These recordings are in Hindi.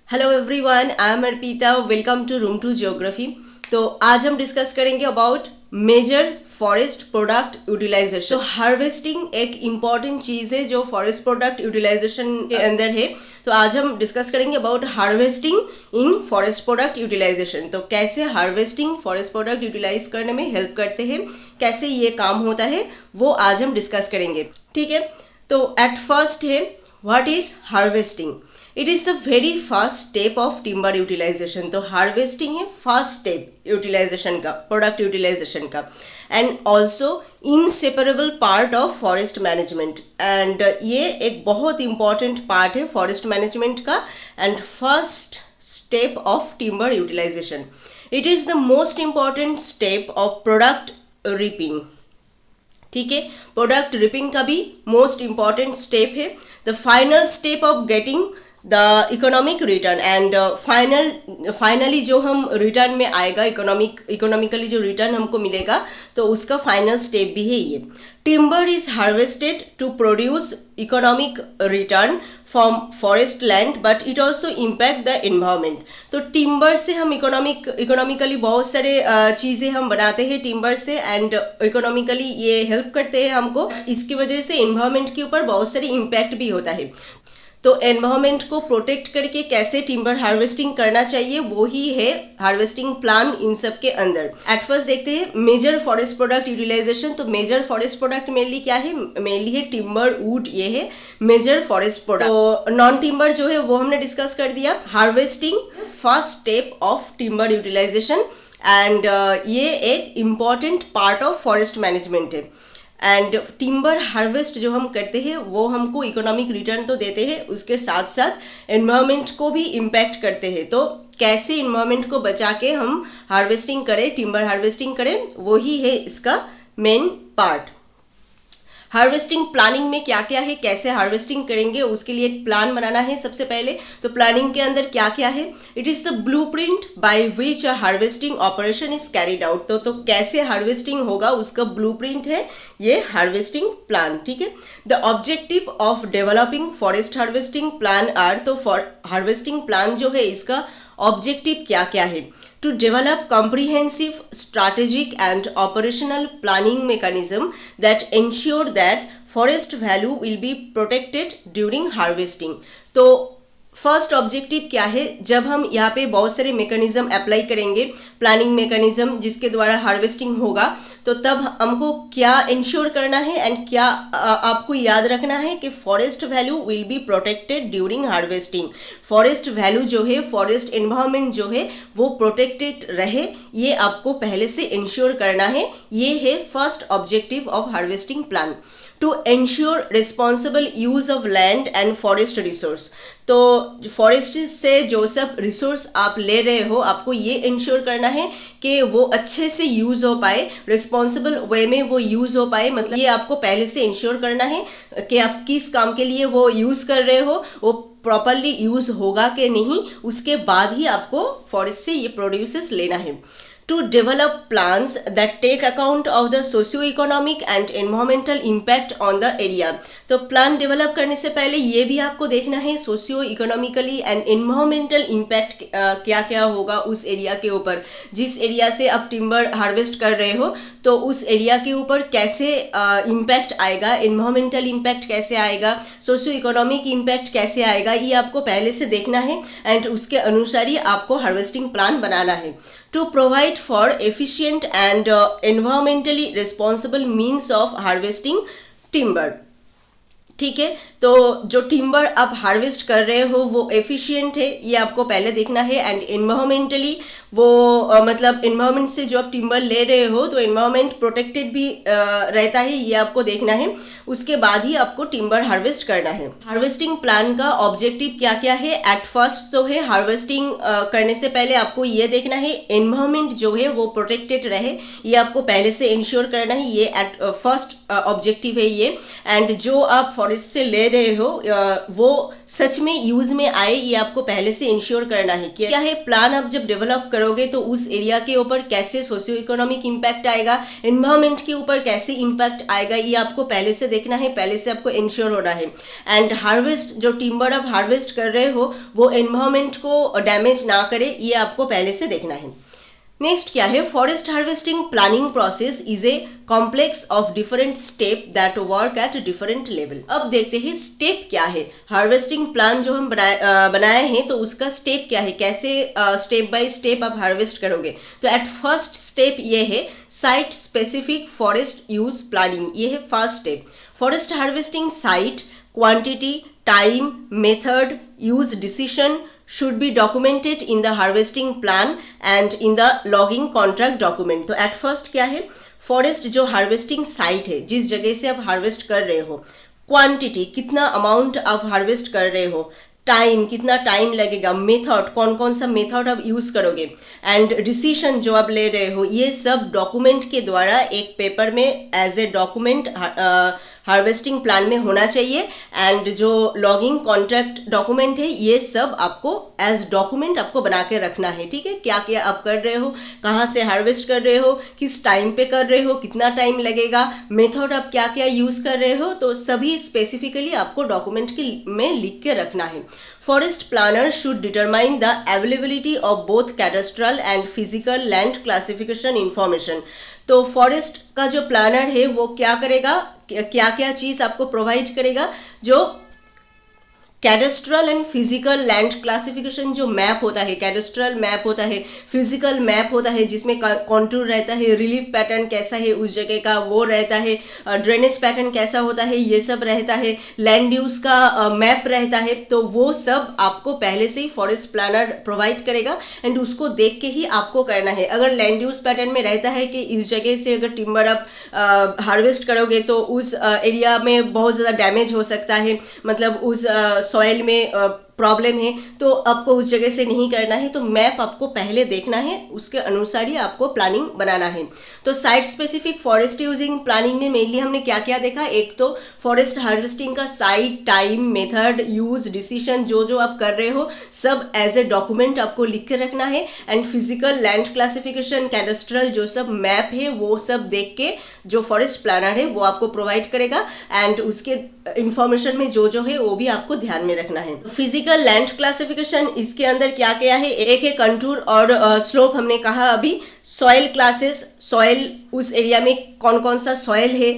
Hello everyone, I am Arpita. Welcome to room to geography. तो आज हम डिस्कस करेंगे about major forest product utilisation. तो हार्वेस्टिंग एक इम्पॉर्टेंट चीज़ है जो फॉरेस्ट प्रोडक्ट यूटिलाइजेशन के अंदर है। तो आज हम डिस्कस करेंगे about harvesting in forest product utilisation. तो कैसे हार्वेस्टिंग फॉरेस्ट प्रोडक्ट यूटिलाइज करने में हेल्प करते हैं, कैसे ये काम होता है, वो आज हम डिस्कस करेंगे। ठीक है, तो एट फर्स्ट है what is harvesting. It is the very first step of timber utilisation. तो हार्वेस्टिंग है फर्स्ट स्टेप यूटिलाइजेशन का, प्रोडक्ट यूटिलाइजेशन का, and also inseparable part of forest management. And ये एक बहुत इंपॉर्टेंट पार्ट है फॉरेस्ट मैनेजमेंट का and first step of timber utilisation. It is the most important step of product ripping. ठीक है, प्रोडक्ट रिपिंग का भी मोस्ट इंपॉर्टेंट स्टेप है। The final step of getting the economic return and finally जो हम रिटर्न में आएगा, इकोनॉमिकली जो रिटर्न हमको मिलेगा, तो उसका फाइनल स्टेप भी है ये। Timber is harvested to produce economic return from forest land but it also impact the environment. तो टिम्बर से हम इकोनॉमिकली बहुत सारे चीज़ें हम बनाते हैं टिम्बर से, एंड इकोनॉमिकली ये हेल्प करते हैं हमको। इसकी वजह से एनवायरमेंट के ऊपर बहुत सारी इम्पैक्ट भी होता है। तो एनवायरमेंट को प्रोटेक्ट करके कैसे टिम्बर हार्वेस्टिंग करना चाहिए, वो ही है हार्वेस्टिंग प्लान इन सब के अंदर। एट फर्स्ट देखते हैं मेजर फॉरेस्ट प्रोडक्ट यूटिलाइजेशन। तो मेजर फॉरेस्ट प्रोडक्ट मेनली क्या है, मेनली है टिम्बर, वुड, ये है मेजर फॉरेस्ट प्रोडक्ट। तो नॉन टिम्बर जो है वो हमने डिस्कस कर दिया। Harvesting first step of timber utilisation and ये एक important part of forest management है। एंड टिम्बर हार्वेस्ट जो हम करते हैं वो हमको इकोनॉमिक रिटर्न तो देते हैं, उसके साथ साथ एनवायरनमेंट को भी इम्पैक्ट करते हैं। तो कैसे एनवायरनमेंट को बचा के हम हार्वेस्टिंग करें, टिम्बर हार्वेस्टिंग करें, वही है इसका मेन पार्ट। हार्वेस्टिंग प्लानिंग में क्या क्या है, कैसे हार्वेस्टिंग करेंगे, उसके लिए एक प्लान बनाना है सबसे पहले। तो प्लानिंग के अंदर क्या क्या है, it is the blueprint by which a harvesting operation is carried out. तो कैसे हार्वेस्टिंग होगा उसका ब्लूप्रिंट है ये हार्वेस्टिंग प्लान। ठीक है, the objective of developing forest harvesting plan are. तो हार्वेस्टिंग प्लान जो है इसका ऑब्जेक्टिव क्या क्या है, to develop comprehensive strategic and operational planning mechanism that ensure that forest value will be protected during harvesting। तो फर्स्ट ऑब्जेक्टिव क्या है, जब हम यहाँ पे बहुत सारे मेकनिज़म अप्लाई करेंगे, प्लानिंग मेकनिज़म जिसके द्वारा हार्वेस्टिंग होगा, तो तब हमको क्या इंश्योर करना है एंड क्या आपको याद रखना है कि forest value will be protected during harvesting. Forest value जो है, फॉरेस्ट एनवायरनमेंट जो है वो प्रोटेक्टेड रहे, ये आपको पहले से इंश्योर करना है। ये है first objective of harvesting plan. To ensure responsible use of land and forest resource. तो फॉरेस्ट से जो सब रिसोर्स आप ले रहे हो, आपको ये इंश्योर करना है कि वो अच्छे से यूज़ हो पाए, रिस्पॉन्सिबल वे में वो यूज़ हो पाए। मतलब ये आपको पहले से इंश्योर करना है कि आप किस काम के लिए वो यूज़ कर रहे हो, वो प्रॉपरली यूज़ होगा कि नहीं, उसके बाद ही आपको फॉरेस्ट से ये प्रोड्यूसेस लेना है। To develop plans that take account of the socio-economic and environmental impact on the area। तो प्लान डेवलप करने से पहले ये भी आपको देखना है socio economically and environmental impact क्या क्या होगा उस एरिया के ऊपर। जिस एरिया से आप टिम्बर हार्वेस्ट कर रहे हो, तो उस एरिया के ऊपर कैसे इम्पैक्ट आएगा, एनवायरमेंटल इम्पैक्ट कैसे आएगा, सोशियो इकोनॉमिक इम्पैक्ट कैसे आएगा, ये आपको पहले से देखना है एंड उसके अनुसार ही आपको हार्वेस्टिंग प्लान बनाना है। To provide for efficient and environmentally responsible means of harvesting timber। ठीक है, तो जो टिम्बर आप हार्वेस्ट कर रहे हो वो एफिशिएंट है, ये आपको पहले देखना है। एंड एनवायरमेंटली वो मतलब एनवायरमेंट से जो आप टिम्बर ले रहे हो तो एनवायरमेंट प्रोटेक्टेड भी रहता है, ये आपको देखना है। उसके बाद ही आपको टिम्बर हार्वेस्ट करना है। हार्वेस्टिंग प्लान का ऑब्जेक्टिव क्या क्या है, एट फर्स्ट तो है हार्वेस्टिंग करने से पहले आपको ये देखना है एनवायरमेंट जो है वो प्रोटेक्टेड रहे, ये आपको पहले से इंश्योर करना है। ये एट फर्स्ट ऑब्जेक्टिव है ये। एंड जो आप फॉरेस्ट से ले ले रहे हो वो सच में यूज में आए, ये आपको पहले से इंश्योर करना है। क्या है, प्लान आप जब डेवलप करोगे तो उस एरिया के ऊपर कैसे सोशियो इकोनॉमिक इम्पैक्ट आएगा, एनवायरमेंट के ऊपर कैसे इम्पैक्ट आएगा, ये आपको पहले से देखना है, पहले से आपको इंश्योर होना है। एंड हार्वेस्ट, जो टिम्बर आप हार्वेस्ट कर रहे हो वो एनवायरमेंट को डैमेज ना करे, ये आपको पहले से देखना है। नेक्स्ट क्या है, forest harvesting planning process is a complex of different step that work at different level. अब देखते हैं स्टेप क्या है। हार्वेस्टिंग प्लान जो हम बनाए हैं तो उसका स्टेप क्या है, कैसे स्टेप बाय स्टेप आप हार्वेस्ट करोगे। तो एट फर्स्ट स्टेप ये है site specific forest use planning, ये है first step. Forest harvesting site, quantity, time, method, use decision should be documented in the harvesting plan and in the logging contract document। तो at first क्या है, फॉरेस्ट जो हार्वेस्टिंग साइट है, जिस जगह से आप हार्वेस्ट कर रहे हो, क्वांटिटी कितना अमाउंट आप हार्वेस्ट कर रहे हो, टाइम कितना टाइम लगेगा, मेथड कौन कौन सा मेथड आप यूज करोगे, एंड डिसीजन जो आप ले रहे हो, ये सब डॉक्यूमेंट के द्वारा एक पेपर में as a document harvesting plan में होना चाहिए। एंड जो लॉगिंग कॉन्ट्रैक्ट डॉक्यूमेंट है, ये सब आपको एज डॉक्यूमेंट आपको बना के रखना है। ठीक है, क्या क्या आप कर रहे हो, कहाँ से हार्वेस्ट कर रहे हो, किस टाइम पे कर रहे हो, कितना टाइम लगेगा, मेथड आप क्या क्या यूज कर रहे हो, तो सभी स्पेसिफिकली आपको डॉक्यूमेंट में लिख के रखना है। Forest planner should determine the availability of both cadastral and physical land classification information. तो फॉरेस्ट का जो प्लानर है वो क्या करेगा, क्या क्या चीज आपको प्रोवाइड करेगा, जो cadastral and physical land classification जो मैप होता है, कैडस्ट्रल मैप होता है, फिजिकल मैप होता है जिसमें कॉन्टूर रहता है, रिलीफ पैटर्न कैसा है उस जगह का वो रहता है, ड्रेनेज पैटर्न कैसा होता है ये सब रहता है, लैंड यूज का मैप रहता है। तो वो सब आपको पहले से ही फॉरेस्ट प्लानर प्रोवाइड करेगा एंड उसको देख के ही आपको करना है। अगर लैंड यूज पैटर्न में रहता है कि इस जगह से अगर टिम्बर आप हार्वेस्ट करोगे तो उस एरिया में बहुत ज़्यादा डैमेज हो सकता है, मतलब उस सॉइल में प्रॉब्लम है, तो आपको उस जगह से नहीं करना है। तो मैप आपको पहले देखना है, उसके अनुसार ही आपको प्लानिंग बनाना है। तो site specific forest using planning में मेनली हमने क्या क्या देखा, एक तो फॉरेस्ट हार्वेस्टिंग का site, time, method, use, decision जो जो आप कर रहे हो सब एज ए डॉक्यूमेंट आपको लिख के रखना है। And physical land classification, cadastral जो सब मैप है वो सब देख के जो फॉरेस्ट प्लानर है वो आपको प्रोवाइड करेगा एंड उसके इंफॉर्मेशन में जो जो है वो भी आपको ध्यान में रखना है। फिजिकल लैंड क्लासिफिकेशन, इसके अंदर क्या क्या है, एक है कंटूर और स्लोप, हमने कहा अभी। सॉइल क्लासेस, सॉइल उस एरिया में कौन कौन सा सॉइल है,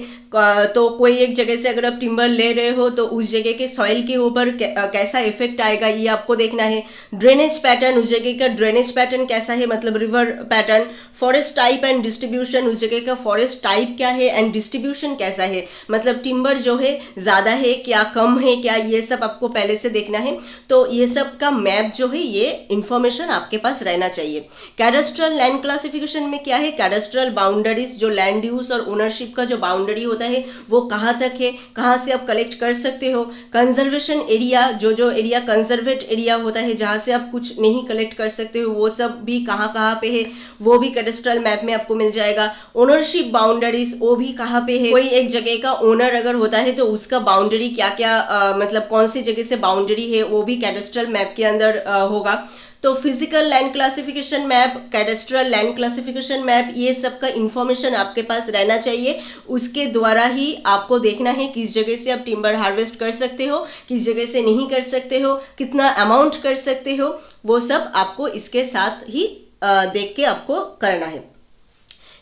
तो कोई एक जगह से अगर आप टिम्बर ले रहे हो तो उस जगह के सॉइल के ऊपर कैसा इफेक्ट आएगा ये आपको देखना है। ड्रेनेज पैटर्न, उस जगह का ड्रेनेज पैटर्न कैसा है, मतलब river pattern. Forest type and distribution, उस जगह का फॉरेस्ट टाइप क्या है एंड डिस्ट्रीब्यूशन कैसा है, मतलब टिम्बर जो है ज़्यादा है क्या, कम है क्या, ये सब आपको पहले से देखना है। तो ये सब का मैप जो है ये इंफॉर्मेशन आपके पास रहना चाहिए। कैडस्ट्रल लैंड क्लासिफिकेशन में क्या है, कैडस्ट्रल बाउंड्रीज, जो लैंड यूज और ओनरशिप का जो बाउंड्री होता है वो कहाँ तक है, कहाँ से आप कलेक्ट कर सकते हो। कंजर्वेशन एरिया, जो जो एरिया कंजर्वेट एरिया होता है जहाँ से आप कुछ नहीं कलेक्ट कर सकते हो वो सब भी कहाँ कहाँ पे है वो भी कैडस्ट्रल मैप में आपको मिल जाएगा। ओनरशिप बाउंड्रीज, वो भी कहाँ पे है, कोई एक जगह का ओनर अगर होता है तो उसका बाउंड्री क्या क्या मतलब कौन सी जगह से बाउंड्री है वो भी कैडस्ट्रल मैप के अंदर होगा। तो physical land classification map, cadastral land classification map, ये सब का इंफॉर्मेशन आपके पास रहना चाहिए। उसके द्वारा ही आपको देखना है किस जगह से आप टिम्बर हार्वेस्ट कर सकते हो, किस जगह से नहीं कर सकते हो, कितना अमाउंट कर सकते हो, वो सब आपको इसके साथ ही देख के आपको करना है।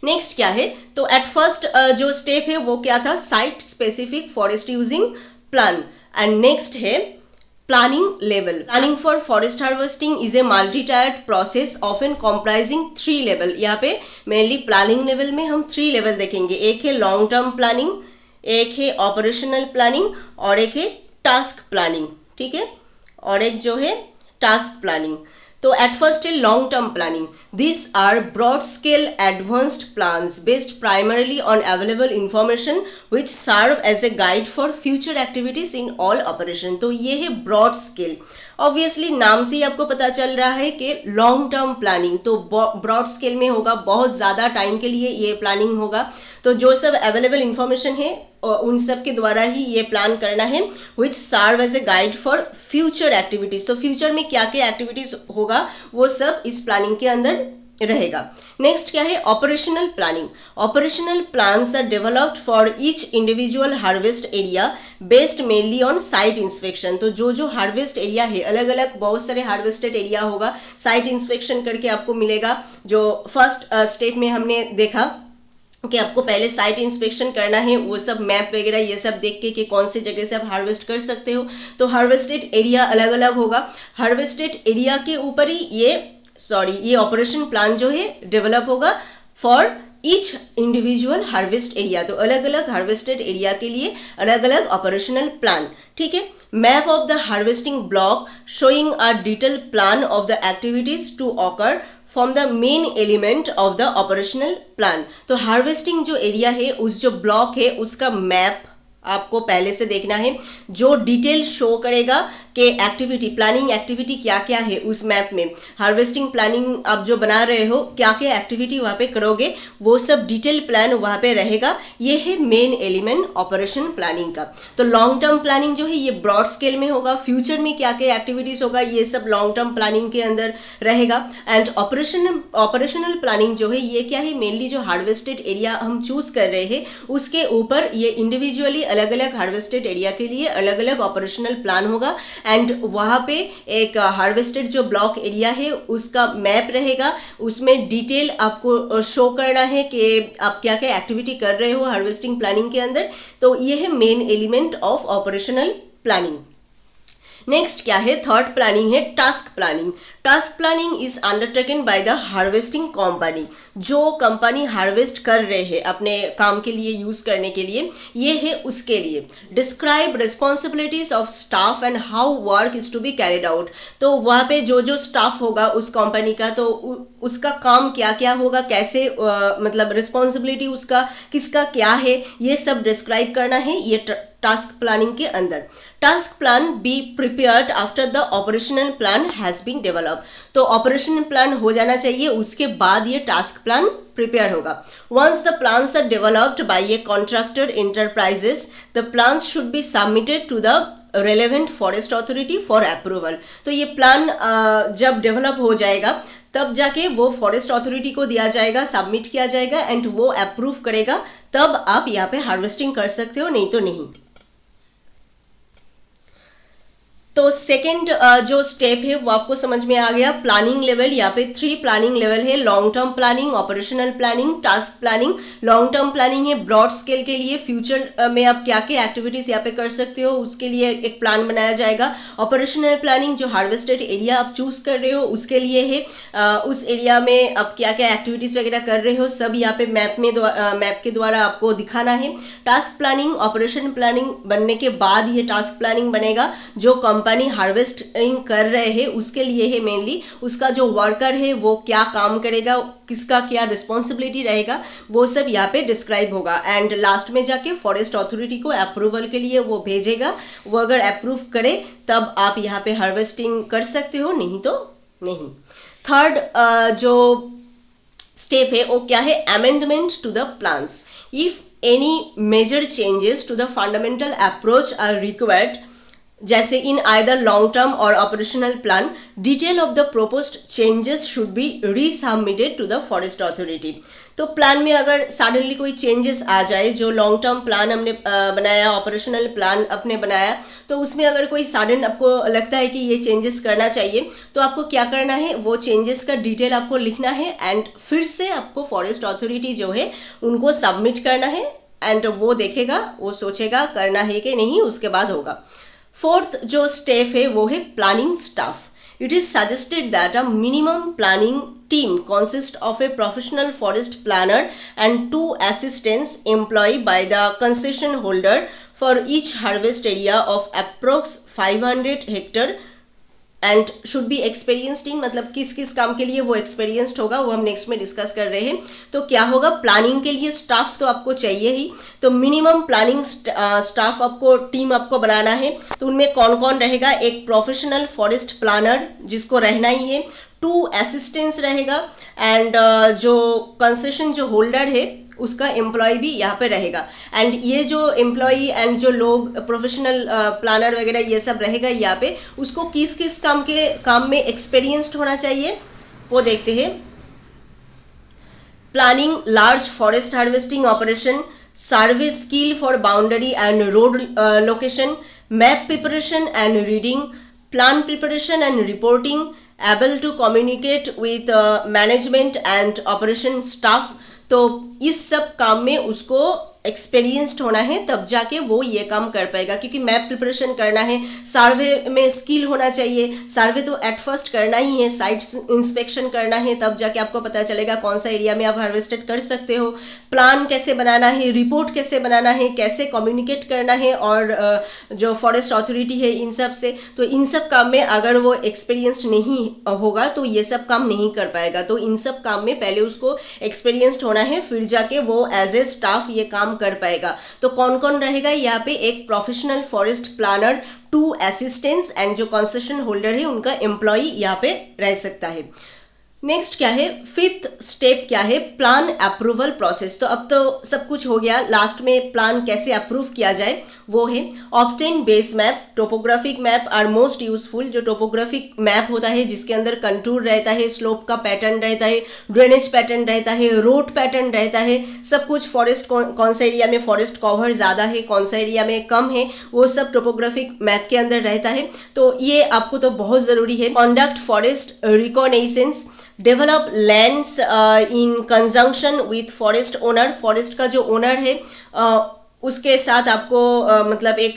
नेक्स्ट क्या है, तो एट फर्स्ट जो स्टेप है वो क्या था, site specific forest using plan. And next है planning level. Planning for forest harvesting is a multi-tiered process often comprising 3 level. यहाँ पे मेनली प्लानिंग लेवल में हम 3 लेवल देखेंगे। एक है लॉन्ग टर्म प्लानिंग, एक है ऑपरेशनल प्लानिंग और एक है टास्क प्लानिंग। ठीक है, और एक जो है टास्क प्लानिंग। तो एट फर्स्ट है long term planning. These are broad scale advanced plans based primarily on available information which serve as a guide for future activities in all operation। तो ये है ब्रॉड स्केल। ऑब्वियसली नाम से ही आपको पता चल रहा है कि लॉन्ग टर्म प्लानिंग तो ब्रॉड स्केल में होगा, बहुत ज़्यादा टाइम के लिए ये प्लानिंग होगा। तो जो सब अवेलेबल इंफॉर्मेशन है उन सब के द्वारा ही ये प्लान करना है, which serve as a guide for future activities. तो फ्यूचर में क्या क्या एक्टिविटीज होगा वो सब इस प्लानिंग के अंदर रहेगा। नेक्स्ट क्या है, operational planning. Operational plans are developed for each individual harvest area based mainly on site inspection. तो जो जो हार्वेस्ट एरिया है, अलग अलग बहुत सारे हार्वेस्टेड एरिया होगा, साइट इंस्पेक्शन करके आपको मिलेगा। जो फर्स्ट स्टेप में हमने देखा कि आपको पहले साइट इंस्पेक्शन करना है, वो सब मैप वगैरह ये सब देख के कि कौन सी जगह से आप हार्वेस्ट कर सकते हो। तो हार्वेस्टेड एरिया अलग अलग होगा, हार्वेस्टेड एरिया के ऊपर ही ये ऑपरेशन प्लान जो है डेवलप होगा for each individual harvest area. तो अलग अलग हार्वेस्टेड एरिया के लिए अलग अलग ऑपरेशनल प्लान, ठीक है। Map of the harvesting block showing a detail plan of the activities to occur from the main element of the operational plan. तो हार्वेस्टिंग जो एरिया है, उस जो ब्लॉक है, उसका मैप आपको पहले से देखना है, जो डिटेल शो करेगा कि एक्टिविटी, प्लानिंग एक्टिविटी क्या क्या है उस मैप में। हार्वेस्टिंग प्लानिंग आप जो बना रहे हो, क्या क्या एक्टिविटी वहाँ पे करोगे, वो सब डिटेल प्लान वहाँ पे रहेगा। ये है मेन एलिमेंट ऑपरेशन प्लानिंग का। तो लॉन्ग टर्म प्लानिंग जो है ये ब्रॉड स्केल में होगा, फ्यूचर में क्या क्या एक्टिविटीज होगा ये सब लॉन्ग टर्म प्लानिंग के अंदर रहेगा। एंड ऑपरेशनल प्लानिंग जो है ये क्या है, मेनली जो हार्वेस्टेड एरिया हम चूज कर रहे हैं उसके ऊपर ये इंडिविजुअली अलग अलग हार्वेस्टेड एरिया के लिए अलग अलग ऑपरेशनल प्लान होगा। एंड वहाँ पे एक हार्वेस्टेड जो ब्लॉक एरिया है उसका मैप रहेगा, उसमें डिटेल आपको शो करना है कि आप क्या क्या एक्टिविटी कर रहे हो हार्वेस्टिंग प्लानिंग के अंदर। तो ये है main element of operational planning. Next क्या है, थर्ड प्लानिंग है task planning. Task planning is undertaken by the harvesting company. जो कंपनी हार्वेस्ट कर रहे हैं अपने काम के लिए, यूज करने के लिए, ये है उसके लिए। Describe responsibilities of staff and how work is to be carried out. तो वहाँ पे जो जो स्टाफ होगा उस कंपनी का, तो उसका काम क्या क्या होगा, कैसे मतलब रिस्पॉन्सिबिलिटी उसका किसका क्या है, ये सब डिस्क्राइब करना है ये टास्क प्लानिंग के अंदर। Task plan be prepared after the operational plan has been develop. तो ऑपरेशनल प्लान हो जाना चाहिए, उसके बाद ये टास्क प्लान प्रिपेयर होगा। Once the plans are developed by a contracted enterprises, the plans should be submitted to the relevant forest authority for approval. तो ये प्लान जब डेवलप हो जाएगा तब जाके वो फॉरेस्ट अथॉरिटी को दिया जाएगा, सबमिट किया जाएगा एंड वो अप्रूव करेगा, तब आप यहाँ पे हार्वेस्टिंग कर सकते हो, नहीं तो नहीं। तो सेकंड जो स्टेप है वो आपको समझ में आ गया। प्लानिंग लेवल, यहाँ पे 3 प्लानिंग लेवल है, long term planning, operational planning, task planning. Long term planning है ब्रॉड स्केल के लिए, फ्यूचर में आप क्या क्या एक्टिविटीज यहाँ पे कर सकते हो उसके लिए एक प्लान बनाया जाएगा। ऑपरेशनल प्लानिंग जो हार्वेस्टेड एरिया आप चूज कर रहे हो उसके लिए है, उस एरिया में आप क्या क्या एक्टिविटीज वगैरह कर रहे हो सब यहाँ पे मैप के द्वारा आपको दिखाना है। टास्क प्लानिंग, ऑपरेशन प्लानिंग बनने के बाद ये टास्क प्लानिंग बनेगा। जो कंपनी हार्वेस्टिंग कर रहे हैं उसके लिए है मेनली, उसका जो वर्कर है वो क्या काम करेगा, किसका क्या रिस्पॉन्सिबिलिटी रहेगा, वो सब यहाँ पे डिस्क्राइब होगा। एंड लास्ट में जाके फॉरेस्ट अथॉरिटी को अप्रूवल के लिए वो भेजेगा, वो अगर अप्रूव करे तब आप यहाँ पे हार्वेस्टिंग कर सकते हो, नहीं तो नहीं। थर्ड जो स्टेप है वो क्या है, amendment to the plans. If any major changes to the fundamental approach are required, जैसे इन आइदर लॉन्ग टर्म और operational plan, detail of the proposed changes should be resubmitted to the forest authority. तो प्लान में अगर सडनली कोई चेंजेस आ जाए, जो लॉन्ग टर्म प्लान हमने बनाया, ऑपरेशनल प्लान अपने बनाया, तो उसमें अगर कोई सडन आपको लगता है कि ये चेंजेस करना चाहिए, तो आपको क्या करना है, वो चेंजेस का डिटेल आपको लिखना है एंड फिर से आपको फॉरेस्ट अथॉरिटी जो है उनको सबमिट करना है एंड वो देखेगा, वो सोचेगा करना है कि नहीं, उसके बाद होगा। फोर्थ जो स्टेप है वो है planning staff. It is suggested that a minimum planning team consists of a professional forest planner and 2 assistants employed by the concession holder for each harvest area of approx 500 hectare and should be experienced in, मतलब किस किस काम के लिए वो एक्सपीरियंस्ड होगा वो हम नेक्स्ट में डिस्कस कर रहे हैं। तो क्या होगा, प्लानिंग के लिए स्टाफ तो आपको चाहिए ही, तो मिनिमम प्लानिंग स्टाफ आपको टीम आपको बनाना है। तो उनमें कौन कौन रहेगा, एक प्रोफेशनल फॉरेस्ट प्लानर जिसको रहना ही है, 2 असिस्टेंट्स रहेगा एंड जो कंसेशन जो होल्डर है उसका एम्प्लॉय भी यहाँ पे रहेगा। एंड ये जो एम्प्लॉय एंड जो लोग प्रोफेशनल प्लानर वगैरह ये सब रहेगा यहाँ पे, उसको किस किस काम में एक्सपीरियंस्ड होना चाहिए वो देखते हैं। Planning large forest harvesting operation, survey skill for boundary and road location, map preparation and reading, plan preparation and reporting, able to communicate with management and operation staff. तो इस सब काम में उसको एक्सपीरियंस्ड होना है, तब जाके वो ये काम कर पाएगा। क्योंकि मैप प्रिपरेशन करना है, सर्वे में स्किल होना चाहिए, सर्वे तो एट फर्स्ट करना ही है, साइट इंस्पेक्शन करना है, तब जाके आपको पता चलेगा कौन सा एरिया में आप हार्वेस्टेड कर सकते हो। प्लान कैसे बनाना है, रिपोर्ट कैसे बनाना है, कैसे कम्युनिकेट करना है और जो फॉरेस्ट अथॉरिटी है इन सब से, तो इन सब काम में अगर वो एक्सपीरियंस्ड नहीं होगा तो ये सब काम नहीं कर पाएगा। तो इन सब काम में पहले उसको एक्सपीरियंस्ड होना है, फिर जाके वो एज ए स्टाफ ये काम कर पाएगा। तो कौन कौन रहेगा यहाँ पे? एक professional forest planner, 2 assistants and जो कंसेशन होल्डर है उनका एम्प्लॉय यहाँ पे रह सकता है। नेक्स्ट क्या है, 5th स्टेप क्या है? Plan approval process. तो अब तो सब कुछ हो गया, लास्ट में प्लान कैसे अप्रूव किया जाए वो है। Obtain base map, topographic map are most useful. जो टोपोग्राफिक मैप होता है जिसके अंदर कंटूर रहता है, स्लोप का पैटर्न रहता है, ड्रेनेज पैटर्न रहता है, रोड पैटर्न रहता है, सब कुछ फॉरेस्ट कौन सा एरिया में फॉरेस्ट कवर ज़्यादा है, कौन सा एरिया में कम है, वो सब टोपोग्राफिक मैप के अंदर रहता है। तो ये आपको तो बहुत ज़रूरी है। Conduct forest reconnaissance, develop lands in conjunction with forest owner. Forest का जो ओनर है उसके साथ आपको मतलब एक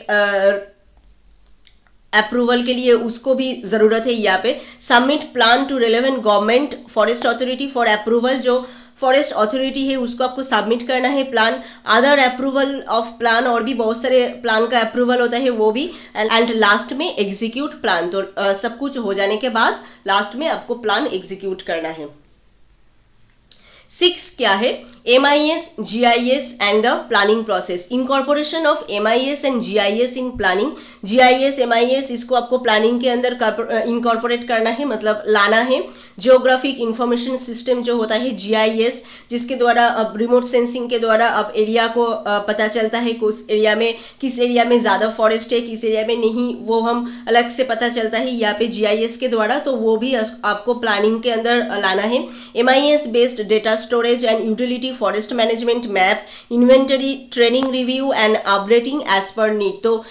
अप्रूवल के लिए उसको भी ज़रूरत है यहाँ पे। Submit plan to relevant government forest authority for approval. जो फॉरेस्ट अथॉरिटी है उसको आपको सबमिट करना है plan. Other approval of plan, और भी बहुत सारे प्लान का अप्रूवल होता है वो भी। एंड लास्ट में एग्जीक्यूट प्लान। तो सब कुछ हो जाने के बाद लास्ट में आपको प्लान एग्जीक्यूट करना है। 6 क्या है? MIS, GIS and the planning process. Incorporation of MIS and GIS in planning. GIS, MIS इसको आपको प्लानिंग के अंदर इनकॉर्पोरेट करना है, मतलब लाना है। जियोग्राफिक इंफॉर्मेशन सिस्टम जो होता है GIS, जिसके द्वारा अब रिमोट सेंसिंग के द्वारा अब एरिया को पता चलता है किस एरिया में ज़्यादा फॉरेस्ट है, किस एरिया में नहीं, वो हम अलग से पता चलता है यहाँ पे GIS के द्वारा। तो वो भी आपको प्लानिंग के अंदर लाना है। MIS based data storage and utility forest management map, inventory, training review and updating as per need. तो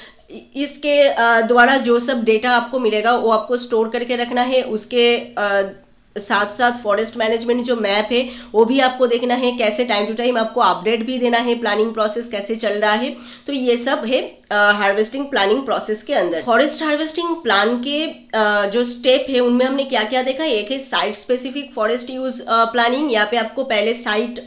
इसके द्वारा जो सब डेटा आपको मिलेगा वो आपको स्टोर करके रखना है। उसके साथ साथ फॉरेस्ट मैनेजमेंट जो मैप है वो भी आपको देखना है, कैसे टाइम टू टाइम आपको अपडेट भी देना है, प्लानिंग प्रोसेस कैसे चल रहा है। तो ये सब है हार्वेस्टिंग प्लानिंग प्रोसेस के अंदर। फॉरेस्ट हार्वेस्टिंग प्लान के जो स्टेप है उनमें हमने क्या क्या देखा? एक है site specific forest use planning. यहाँ पे आपको पहले साइट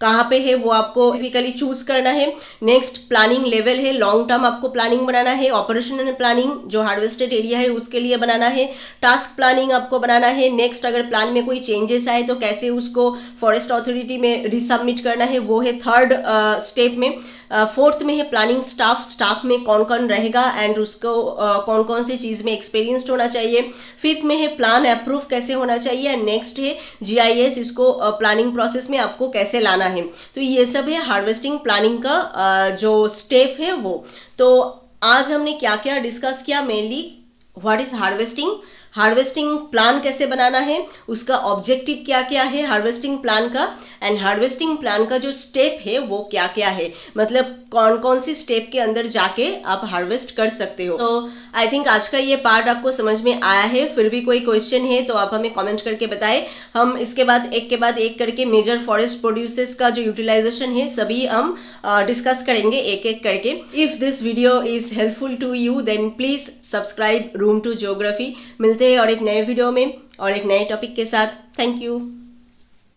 कहाँ पे है वो आपको स्पेसिफिकली चूज करना है। नेक्स्ट प्लानिंग लेवल है, लॉन्ग टर्म आपको प्लानिंग बनाना है। ऑपरेशनल प्लानिंग जो हार्वेस्टेड एरिया है उसके लिए बनाना है। टास्क प्लानिंग आपको बनाना है। नेक्स्ट अगर प्लान में कोई चेंजेस आए तो कैसे उसको फॉरेस्ट अथॉरिटी में रिसबमिट करना है, वो है 3rd स्टेप में। 4th में है प्लानिंग स्टाफ में कौन कौन रहेगा एंड उसको कौन कौन सी चीज़ में एक्सपीरियंस्ड होना चाहिए। 5th में है प्लान अप्रूव कैसे होना चाहिए। नेक्स्ट है GIS, इसको प्लानिंग प्रोसेस में आपको कैसे लाना है। तो ये सब है हार्वेस्टिंग प्लानिंग का जो स्टेप है वो। तो आज हमने क्या क्या डिस्कस किया? Mainly what is harvesting plan कैसे बनाना है, उसका ऑब्जेक्टिव क्या क्या है हार्वेस्टिंग प्लान का, एंड हार्वेस्टिंग प्लान का जो स्टेप है वो क्या क्या है, मतलब कौन कौन सी स्टेप के अंदर जाके आप हार्वेस्ट कर सकते हो। तो आई थिंक आज का ये पार्ट आपको समझ में आया है। फिर भी कोई क्वेश्चन है तो आप हमें कमेंट करके बताएं। हम इसके बाद एक के बाद एक करके मेजर फॉरेस्ट प्रोड्यूसर्स का जो यूटिलाइजेशन है सभी हम डिस्कस करेंगे एक एक करके। If this video is helpful to you then please subscribe room to geography. मिलते हैं और एक नए वीडियो में और एक नए टॉपिक के साथ। Thank you.